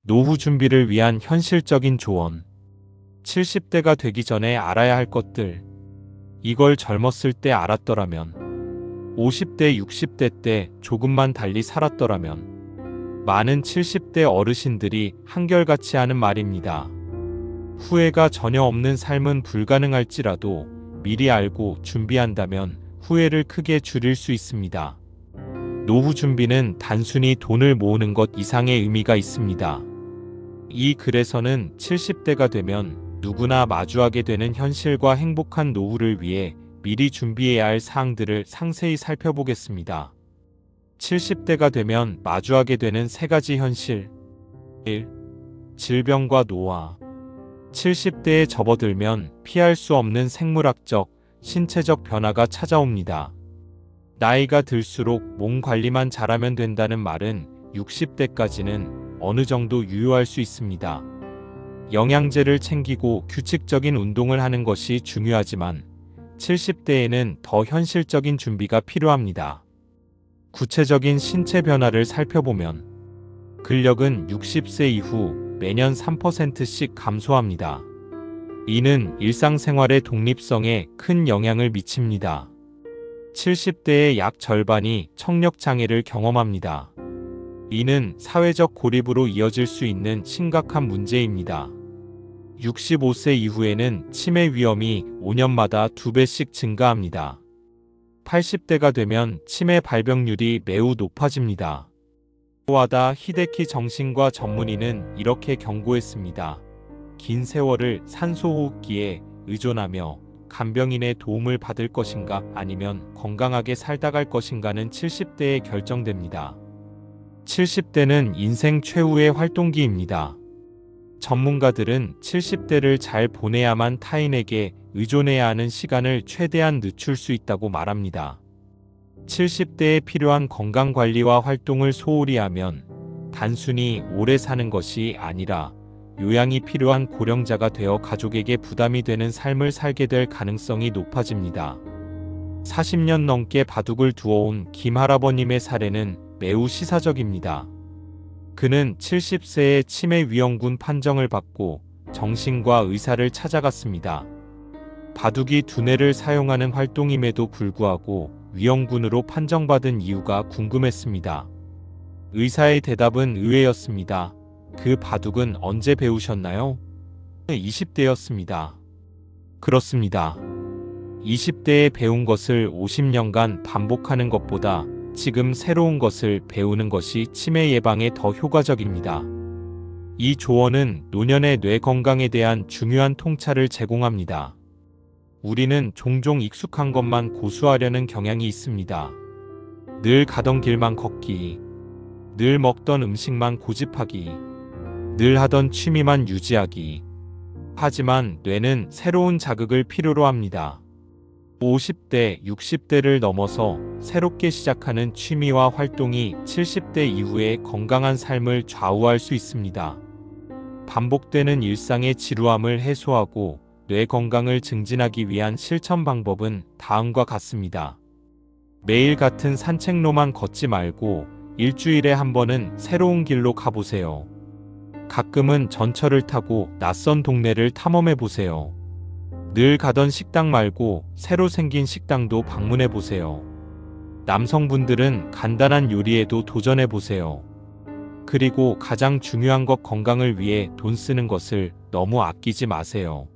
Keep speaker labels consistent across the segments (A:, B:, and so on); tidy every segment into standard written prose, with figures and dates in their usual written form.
A: 노후 준비를 위한 현실적인 조언. 70대가 되기 전에 알아야 할 것들. 이걸 젊었을 때 알았더라면, 50대, 60대 때 조금만 달리 살았더라면. 많은 70대 어르신들이 한결같이 하는 말입니다. 후회가 전혀 없는 삶은 불가능할지라도 미리 알고 준비한다면 후회를 크게 줄일 수 있습니다. 노후 준비는 단순히 돈을 모으는 것 이상의 의미가 있습니다. 이 글에서는 70대가 되면 누구나 마주하게 되는 현실과 행복한 노후를 위해 미리 준비해야 할 사항들을 상세히 살펴보겠습니다. 70대가 되면 마주하게 되는 3가지 현실. 1. 질병과 노화. 70대에 접어들면 피할 수 없는 생물학적, 신체적 변화가 찾아옵니다. 나이가 들수록 몸 관리만 잘하면 된다는 말은 60대까지는 어느 정도 유효할 수 있습니다. 영양제를 챙기고 규칙적인 운동을 하는 것이 중요하지만 70대에는 더 현실적인 준비가 필요합니다. 구체적인 신체 변화를 살펴보면 근력은 60세 이후 매년 3%씩 감소합니다. 이는 일상생활의 독립성에 큰 영향을 미칩니다. 70대의 약 절반이 청력장애를 경험합니다. 이는 사회적 고립으로 이어질 수 있는 심각한 문제입니다. 65세 이후에는 치매 위험이 5년마다 2배씩 증가합니다. 80대가 되면 치매 발병률이 매우 높아집니다. 와다 히데키 정신과 전문의는 이렇게 경고했습니다. 긴 세월을 산소호흡기에 의존하며 간병인의 도움을 받을 것인가 아니면 건강하게 살다 갈 것인가는 70대에 결정됩니다. 70대는 인생 최후의 활동기입니다. 전문가들은 70대를 잘 보내야만 타인에게 의존해야 하는 시간을 최대한 늦출 수 있다고 말합니다. 70대에 필요한 건강관리와 활동을 소홀히 하면 단순히 오래 사는 것이 아니라 요양이 필요한 고령자가 되어 가족에게 부담이 되는 삶을 살게 될 가능성이 높아집니다. 40년 넘게 바둑을 두어온 김 할아버님의 사례는 매우 시사적입니다. 그는 70세에 치매 위험군 판정을 받고 정신과 의사를 찾아갔습니다. 바둑이 두뇌를 사용하는 활동임에도 불구하고 위험군으로 판정받은 이유가 궁금했습니다. 의사의 대답은 의외였습니다. 그 바둑은 언제 배우셨나요? 20대였습니다. 그렇습니다. 20대에 배운 것을 50년간 반복하는 것보다 지금 새로운 것을 배우는 것이 치매 예방에 더 효과적입니다. 이 조언은 노년의 뇌 건강에 대한 중요한 통찰을 제공합니다. 우리는 종종 익숙한 것만 고수하려는 경향이 있습니다. 늘 가던 길만 걷기, 늘 먹던 음식만 고집하기, 늘 하던 취미만 유지하기. 하지만 뇌는 새로운 자극을 필요로 합니다. 50대, 60대를 넘어서 새롭게 시작하는 취미와 활동이 70대 이후의 건강한 삶을 좌우할 수 있습니다. 반복되는 일상의 지루함을 해소하고 뇌 건강을 증진하기 위한 실천 방법은 다음과 같습니다. 매일 같은 산책로만 걷지 말고 일주일에 한 번은 새로운 길로 가보세요. 가끔은 전철을 타고 낯선 동네를 탐험해 보세요. 늘 가던 식당 말고 새로 생긴 식당도 방문해 보세요. 남성분들은 간단한 요리에도 도전해 보세요. 그리고 가장 중요한 것, 건강을 위해 돈 쓰는 것을 너무 아끼지 마세요.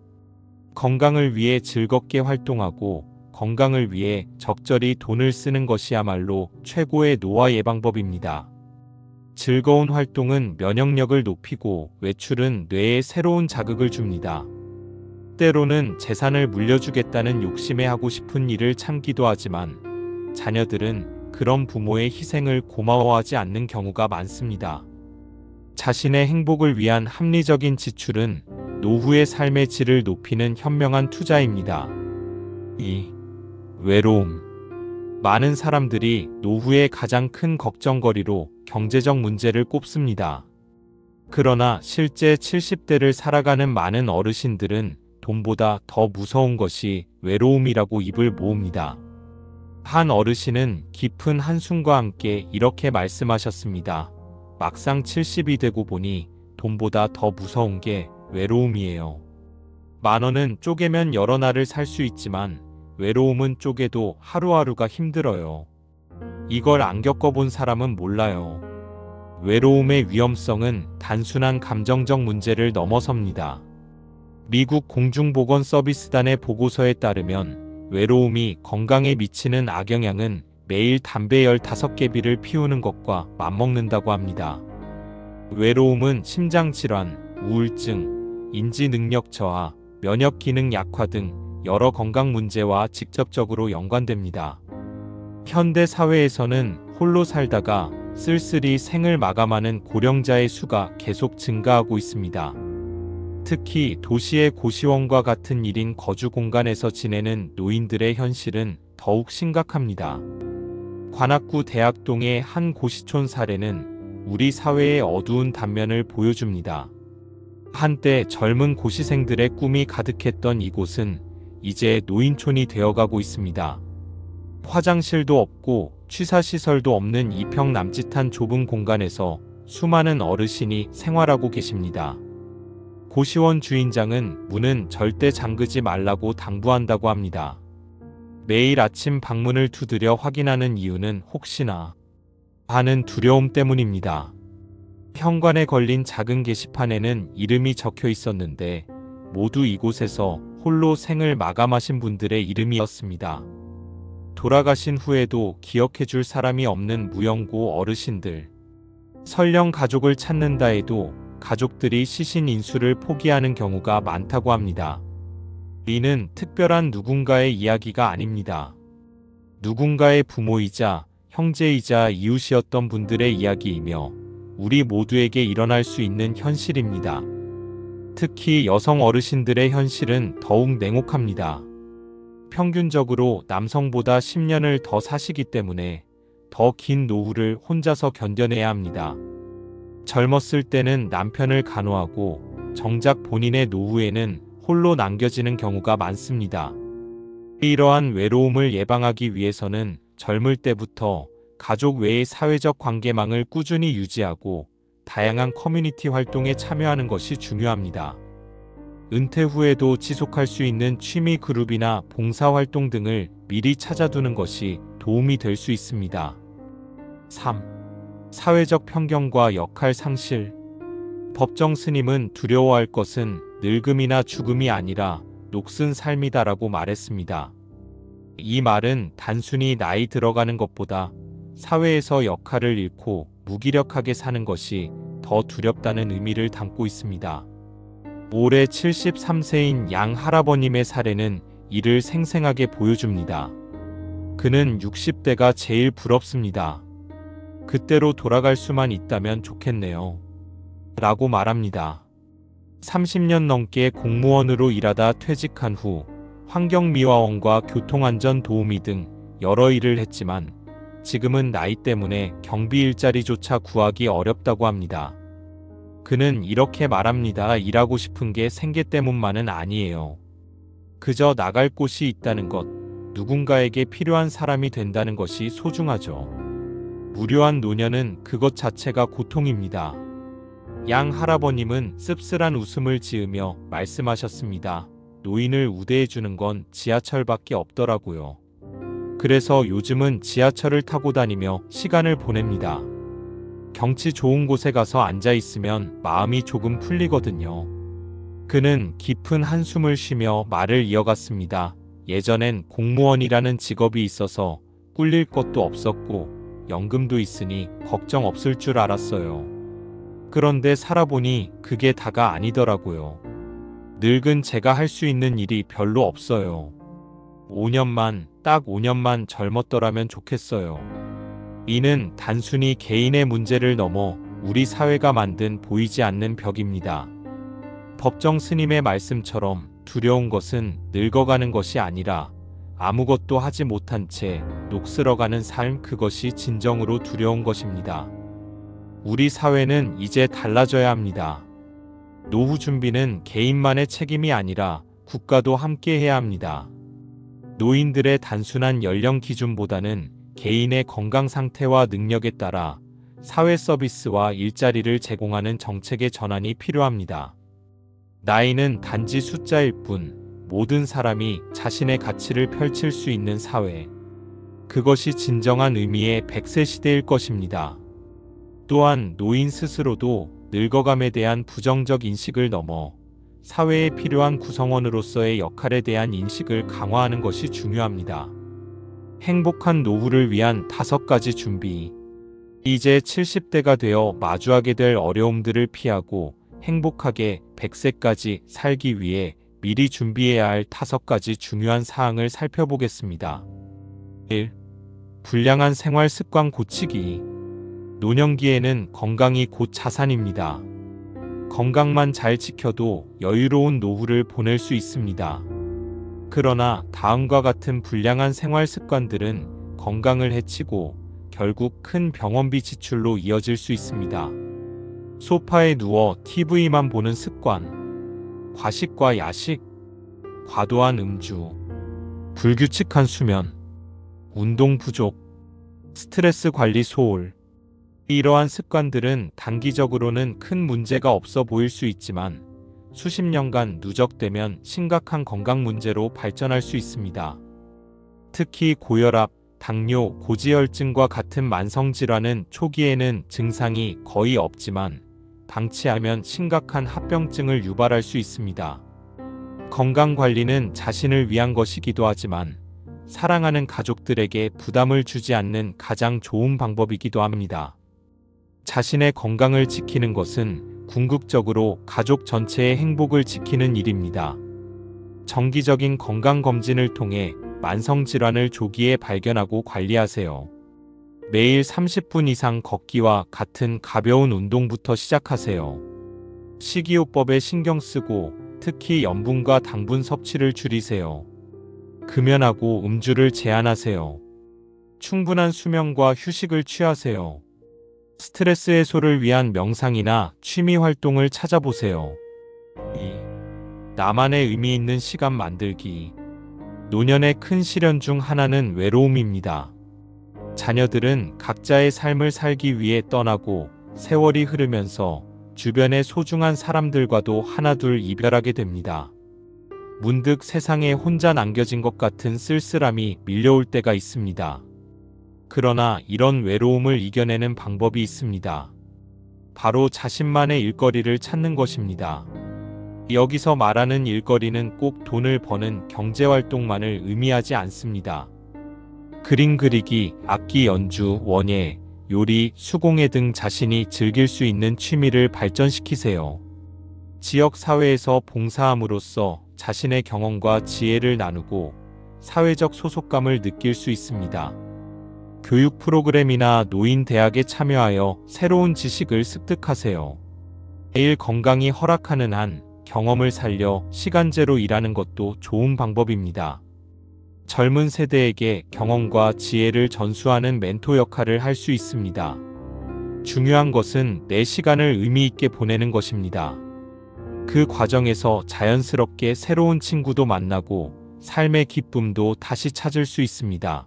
A: 건강을 위해 즐겁게 활동하고 건강을 위해 적절히 돈을 쓰는 것이야말로 최고의 노화 예방법입니다. 즐거운 활동은 면역력을 높이고 외출은 뇌에 새로운 자극을 줍니다. 때로는 재산을 물려주겠다는 욕심에 하고 싶은 일을 참기도 하지만 자녀들은 그런 부모의 희생을 고마워하지 않는 경우가 많습니다. 자신의 행복을 위한 합리적인 지출은 노후의 삶의 질을 높이는 현명한 투자입니다. 2. 외로움. 많은 사람들이 노후의 가장 큰 걱정거리로 경제적 문제를 꼽습니다. 그러나 실제 70대를 살아가는 많은 어르신들은 돈보다 더 무서운 것이 외로움이라고 입을 모읍니다. 한 어르신은 깊은 한숨과 함께 이렇게 말씀하셨습니다. 막상 70이 되고 보니 돈보다 더 무서운 게 외로움이에요. 10,000원은 쪼개면 여러 날을 살 수 있지만 외로움은 쪼개도 하루하루가 힘들어요. 이걸 안 겪어본 사람은 몰라요. 외로움의 위험성은 단순한 감정적 문제를 넘어섭니다. 미국 공중보건서비스단의 보고서에 따르면 외로움이 건강에 미치는 악영향은 매일 담배 15개비를 피우는 것과 맞먹는다고 합니다. 외로움은 심장질환, 우울증, 인지능력 저하, 면역기능 약화 등 여러 건강 문제와 직접적으로 연관됩니다. 현대 사회에서는 홀로 살다가 쓸쓸히 생을 마감하는 고령자의 수가 계속 증가하고 있습니다. 특히 도시의 고시원과 같은 1인 거주 공간에서 지내는 노인들의 현실은 더욱 심각합니다. 관악구 대학동의 한 고시촌 사례는 우리 사회의 어두운 단면을 보여줍니다. 한때 젊은 고시생들의 꿈이 가득했던 이곳은 이제 노인촌이 되어가고 있습니다. 화장실도 없고 취사시설도 없는 이평 남짓한 좁은 공간에서 수많은 어르신이 생활하고 계십니다. 고시원 주인장은 문은 절대 잠그지 말라고 당부한다고 합니다. 매일 아침 방문을 두드려 확인하는 이유는 혹시나 하는 두려움 때문입니다. 현관에 걸린 작은 게시판에는 이름이 적혀 있었는데 모두 이곳에서 홀로 생을 마감하신 분들의 이름이었습니다. 돌아가신 후에도 기억해줄 사람이 없는 무연고 어르신들. 설령 가족을 찾는다 해도 가족들이 시신 인수를 포기하는 경우가 많다고 합니다. 이는 특별한 누군가의 이야기가 아닙니다. 누군가의 부모이자 형제이자 이웃이었던 분들의 이야기이며 우리 모두에게 일어날 수 있는 현실입니다. 특히 여성 어르신들의 현실은 더욱 냉혹합니다. 평균적으로 남성보다 10년을 더 사시기 때문에 더 긴 노후를 혼자서 견뎌내야 합니다. 젊었을 때는 남편을 간호하고 정작 본인의 노후에는 홀로 남겨지는 경우가 많습니다. 이러한 외로움을 예방하기 위해서는 젊을 때부터 가족 외의 사회적 관계망을 꾸준히 유지하고 다양한 커뮤니티 활동에 참여하는 것이 중요합니다. 은퇴 후에도 지속할 수 있는 취미 그룹이나 봉사활동 등을 미리 찾아두는 것이 도움이 될 수 있습니다. 3. 사회적 편견과 역할 상실. 법정 스님은 두려워할 것은 늙음이나 죽음이 아니라 녹슨 삶이다라고 말했습니다. 이 말은 단순히 나이 들어가는 것보다 사회에서 역할을 잃고 무기력하게 사는 것이 더 두렵다는 의미를 담고 있습니다. 올해 73세인 양 할아버님의 사례는 이를 생생하게 보여줍니다. 그는 60대가 제일 부럽습니다. 그때로 돌아갈 수만 있다면 좋겠네요. 라고 말합니다. 30년 넘게 공무원으로 일하다 퇴직한 후 환경미화원과 교통안전 도우미 등 여러 일을 했지만 지금은 나이 때문에 경비 일자리조차 구하기 어렵다고 합니다. 그는 이렇게 말합니다. 일하고 싶은 게 생계 때문만은 아니에요. 그저 나갈 곳이 있다는 것, 누군가에게 필요한 사람이 된다는 것이 소중하죠. 무료한 노년은 그것 자체가 고통입니다. 양 할아버님은 씁쓸한 웃음을 지으며 말씀하셨습니다. 노인을 우대해주는 건 지하철밖에 없더라고요. 그래서 요즘은 지하철을 타고 다니며 시간을 보냅니다. 경치 좋은 곳에 가서 앉아 있으면 마음이 조금 풀리거든요. 그는 깊은 한숨을 쉬며 말을 이어갔습니다. 예전엔 공무원이라는 직업이 있어서 꿀릴 것도 없었고 연금도 있으니 걱정 없을 줄 알았어요. 그런데 살아보니 그게 다가 아니더라고요. 늙은 제가 할 수 있는 일이 별로 없어요. 5년만, 딱 5년만 젊었더라면 좋겠어요. 이는 단순히 개인의 문제를 넘어 우리 사회가 만든 보이지 않는 벽입니다. 법정 스님의 말씀처럼 두려운 것은 늙어가는 것이 아니라 아무것도 하지 못한 채 녹슬어가는 삶, 그것이 진정으로 두려운 것입니다. 우리 사회는 이제 달라져야 합니다. 노후 준비는 개인만의 책임이 아니라 국가도 함께 해야 합니다. 노인들의 단순한 연령 기준보다는 개인의 건강 상태와 능력에 따라 사회 서비스와 일자리를 제공하는 정책의 전환이 필요합니다. 나이는 단지 숫자일 뿐 모든 사람이 자신의 가치를 펼칠 수 있는 사회. 그것이 진정한 의미의 100세 시대일 것입니다. 또한 노인 스스로도 늙어감에 대한 부정적 인식을 넘어 사회에 필요한 구성원으로서의 역할에 대한 인식을 강화하는 것이 중요합니다. 행복한 노후를 위한 5가지 준비. 이제 70대가 되어 마주하게 될 어려움들을 피하고 행복하게 100세까지 살기 위해 미리 준비해야 할 5가지 중요한 사항을 살펴보겠습니다. 1. 불량한 생활 습관 고치기. 노년기에는 건강이 곧 자산입니다. 건강만 잘 지켜도 여유로운 노후를 보낼 수 있습니다. 그러나 다음과 같은 불량한 생활 습관들은 건강을 해치고 결국 큰 병원비 지출로 이어질 수 있습니다. 소파에 누워 TV만 보는 습관, 과식과 야식, 과도한 음주, 불규칙한 수면, 운동 부족, 스트레스 관리 소홀. 이러한 습관들은 단기적으로는 큰 문제가 없어 보일 수 있지만 수십 년간 누적되면 심각한 건강 문제로 발전할 수 있습니다. 특히 고혈압, 당뇨, 고지혈증과 같은 만성질환은 초기에는 증상이 거의 없지만 방치하면 심각한 합병증을 유발할 수 있습니다. 건강관리는 자신을 위한 것이기도 하지만 사랑하는 가족들에게 부담을 주지 않는 가장 좋은 방법이기도 합니다. 자신의 건강을 지키는 것은 궁극적으로 가족 전체의 행복을 지키는 일입니다. 정기적인 건강검진을 통해 만성질환을 조기에 발견하고 관리하세요. 매일 30분 이상 걷기와 같은 가벼운 운동부터 시작하세요. 식이요법에 신경 쓰고 특히 염분과 당분 섭취를 줄이세요. 금연하고 음주를 제한하세요. 충분한 수면과 휴식을 취하세요. 스트레스 해소를 위한 명상이나 취미 활동을 찾아보세요. 2. 나만의 의미 있는 시간 만들기. 노년의 큰 시련 중 하나는 외로움입니다. 자녀들은 각자의 삶을 살기 위해 떠나고 세월이 흐르면서 주변의 소중한 사람들과도 하나둘 이별하게 됩니다. 문득 세상에 혼자 남겨진 것 같은 쓸쓸함이 밀려올 때가 있습니다. 그러나 이런 외로움을 이겨내는 방법이 있습니다. 바로 자신만의 일거리를 찾는 것입니다. 여기서 말하는 일거리는 꼭 돈을 버는 경제활동만을 의미하지 않습니다. 그림 그리기, 악기 연주, 원예, 요리, 수공예 등 자신이 즐길 수 있는 취미를 발전시키세요. 지역 사회에서 봉사함으로써 자신의 경험과 지혜를 나누고 사회적 소속감을 느낄 수 있습니다. 교육 프로그램이나 노인 대학에 참여하여 새로운 지식을 습득하세요. 매일 건강이 허락하는 한 경험을 살려 시간제로 일하는 것도 좋은 방법입니다. 젊은 세대에게 경험과 지혜를 전수하는 멘토 역할을 할 수 있습니다. 중요한 것은 내 시간을 의미 있게 보내는 것입니다. 그 과정에서 자연스럽게 새로운 친구도 만나고 삶의 기쁨도 다시 찾을 수 있습니다.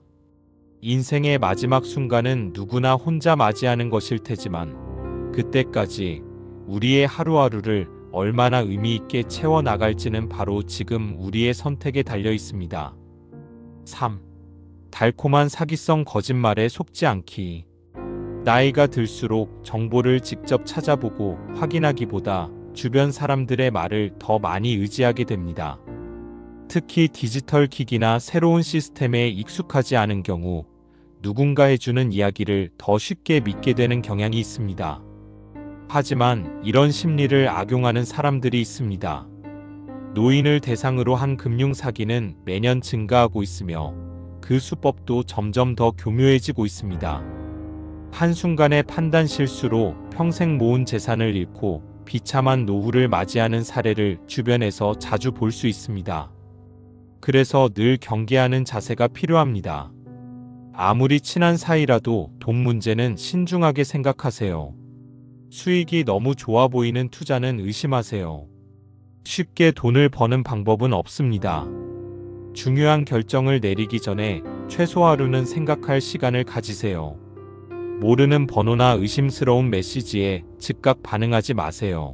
A: 인생의 마지막 순간은 누구나 혼자 맞이하는 것일 테지만 그때까지 우리의 하루하루를 얼마나 의미 있게 채워 나갈지는 바로 지금 우리의 선택에 달려 있습니다. 3. 달콤한 사기성 거짓말에 속지 않기. 나이가 들수록 정보를 직접 찾아보고 확인하기보다 주변 사람들의 말을 더 많이 의지하게 됩니다. 특히 디지털 기기나 새로운 시스템에 익숙하지 않은 경우 누군가 해주는 이야기를 더 쉽게 믿게 되는 경향이 있습니다. 하지만 이런 심리를 악용하는 사람들이 있습니다. 노인을 대상으로 한 금융 사기는 매년 증가하고 있으며 그 수법도 점점 더 교묘해지고 있습니다. 한순간의 판단 실수로 평생 모은 재산을 잃고 비참한 노후를 맞이하는 사례를 주변에서 자주 볼 수 있습니다. 그래서 늘 경계하는 자세가 필요합니다. 아무리 친한 사이라도 돈 문제는 신중하게 생각하세요. 수익이 너무 좋아 보이는 투자는 의심하세요. 쉽게 돈을 버는 방법은 없습니다. 중요한 결정을 내리기 전에 최소 하루는 생각할 시간을 가지세요. 모르는 번호나 의심스러운 메시지에 즉각 반응하지 마세요.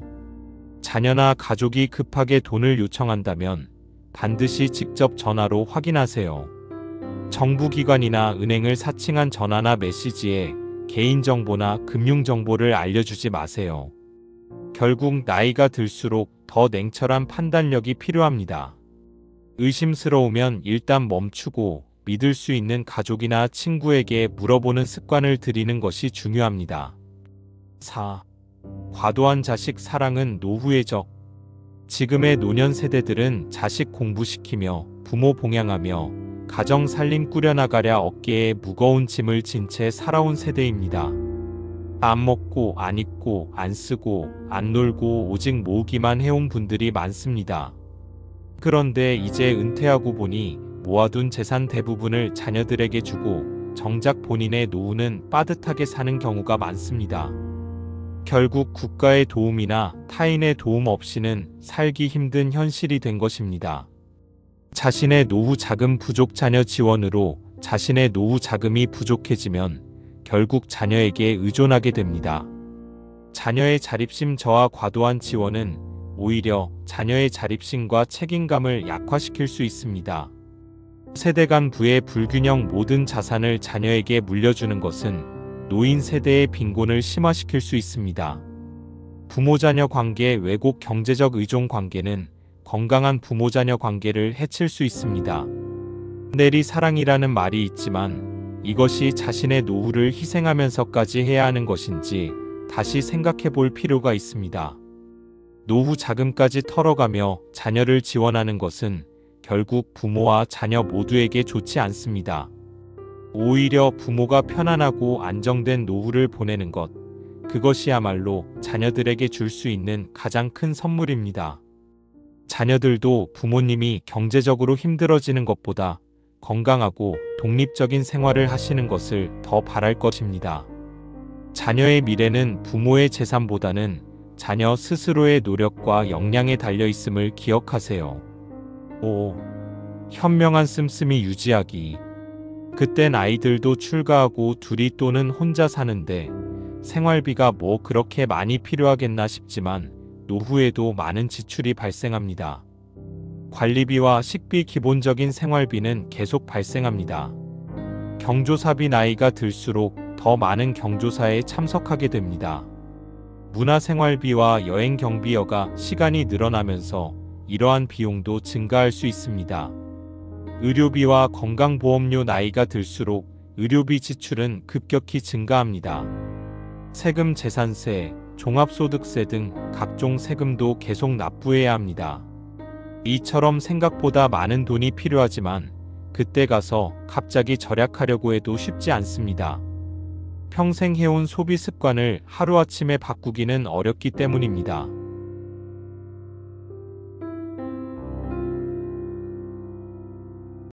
A: 자녀나 가족이 급하게 돈을 요청한다면 반드시 직접 전화로 확인하세요. 정부기관이나 은행을 사칭한 전화나 메시지에 개인정보나 금융정보를 알려주지 마세요. 결국 나이가 들수록 더 냉철한 판단력이 필요합니다. 의심스러우면 일단 멈추고 믿을 수 있는 가족이나 친구에게 물어보는 습관을 들이는 것이 중요합니다. 4. 과도한 자식 사랑은 노후의 적. 지금의 노년 세대들은 자식 공부시키며 부모 봉양하며 가정 살림 꾸려나가랴 어깨에 무거운 짐을 진 채 살아온 세대입니다. 안 먹고 안 입고 안 쓰고 안 놀고 오직 모으기만 해온 분들이 많습니다. 그런데 이제 은퇴하고 보니 모아둔 재산 대부분을 자녀들에게 주고 정작 본인의 노후는 빠듯하게 사는 경우가 많습니다. 결국 국가의 도움이나 타인의 도움 없이는 살기 힘든 현실이 된 것입니다. 자신의 노후 자금 부족 자녀 지원으로 자신의 노후 자금이 부족해지면 결국 자녀에게 의존하게 됩니다. 자녀의 자립심 저하 과도한 지원은 오히려 자녀의 자립심과 책임감을 약화시킬 수 있습니다. 세대 간 부의 불균형 모든 자산을 자녀에게 물려주는 것은 노인 세대의 빈곤을 심화시킬 수 있습니다. 부모-자녀 관계 왜곡 경제적 의존 관계는 건강한 부모-자녀 관계를 해칠 수 있습니다. 내리 사랑이라는 말이 있지만 이것이 자신의 노후를 희생하면서까지 해야 하는 것인지 다시 생각해 볼 필요가 있습니다. 노후 자금까지 털어가며 자녀를 지원하는 것은 결국 부모와 자녀 모두에게 좋지 않습니다. 오히려 부모가 편안하고 안정된 노후를 보내는 것, 그것이야말로 자녀들에게 줄 수 있는 가장 큰 선물입니다. 자녀들도 부모님이 경제적으로 힘들어지는 것보다 건강하고 독립적인 생활을 하시는 것을 더 바랄 것입니다. 자녀의 미래는 부모의 재산보다는 자녀 스스로의 노력과 역량에 달려 있음을 기억하세요. 5. 현명한 씀씀이 유지하기. 그땐 아이들도 출가하고 둘이 또는 혼자 사는데 생활비가 뭐 그렇게 많이 필요하겠나 싶지만 노후에도 많은 지출이 발생합니다. 관리비와 식비, 기본적인 생활비는 계속 발생합니다. 경조사비 나이가 들수록 더 많은 경조사에 참석하게 됩니다. 문화생활비와 여행 경비여가 시간이 늘어나면서 이러한 비용도 증가할 수 있습니다. 의료비와 건강보험료 나이가 들수록 의료비 지출은 급격히 증가합니다. 세금, 재산세, 종합소득세 등 각종 세금도 계속 납부해야 합니다. 이처럼 생각보다 많은 돈이 필요하지만 그때 가서 갑자기 절약하려고 해도 쉽지 않습니다. 평생 해온 소비 습관을 하루아침에 바꾸기는 어렵기 때문입니다.